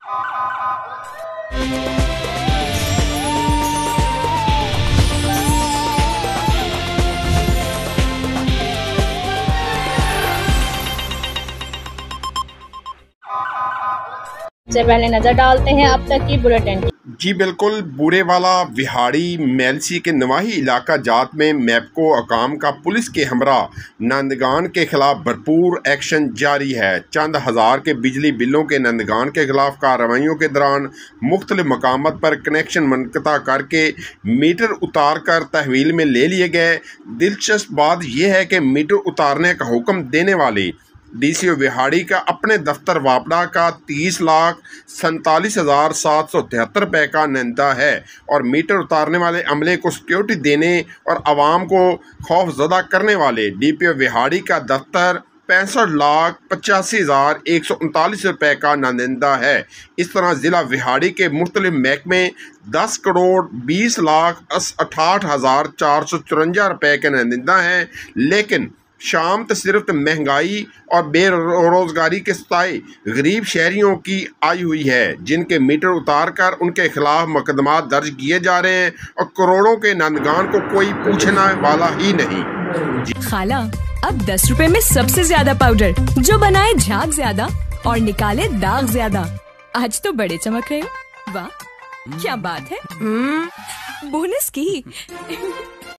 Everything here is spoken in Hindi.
सबसे पहले नजर डालते हैं अब तक की बुलेटिन। जी बिल्कुल, बूरेवाला विहाड़ी मेलसी के नवाही इलाका जात में मैपको अकाम का पुलिस के हमरा नंदगान के खिलाफ भरपूर एक्शन जारी है। चंद हज़ार के बिजली बिलों के नंदगान के खिलाफ कार्रवाइयों के दौरान मुख्तलिफ मकामत पर कनेक्शन मुनक़ता करके मीटर उतार कर तहवील में ले लिए गए। दिलचस्प बात यह है कि मीटर उतारने का हुक्म देने वाले DCO विहाड़ी का अपने दफ्तर वापड़ा का 30,47,773 रुपये का निंदा है और मीटर उतारने वाले अमले को सिक्योरिटी देने और आवाम को खौफजदा करने वाले DPO विहाड़ी का दफ्तर 65,85,139 रुपये का नानिंदा है। इस तरह ज़िला विहाड़ी के मुख्तलिफ महकमे 10,20,68,454 रुपये के नानिंदा हैं, लेकिन शामत सिर्फ महंगाई और बेरोज़गारी के सताए गरीब शहरियों की आई हुई है, जिनके मीटर उतार कर उनके खिलाफ मुकदमा दर्ज किए जा रहे हैं और करोड़ों के नंदगान को कोई पूछने वाला ही नहीं। खाला, अब 10 रुपए में सबसे ज्यादा पाउडर जो बनाए झाग ज्यादा और निकाले दाग ज्यादा। आज तो बड़े चमक रहे हो। वाह क्या बात है। बोनस की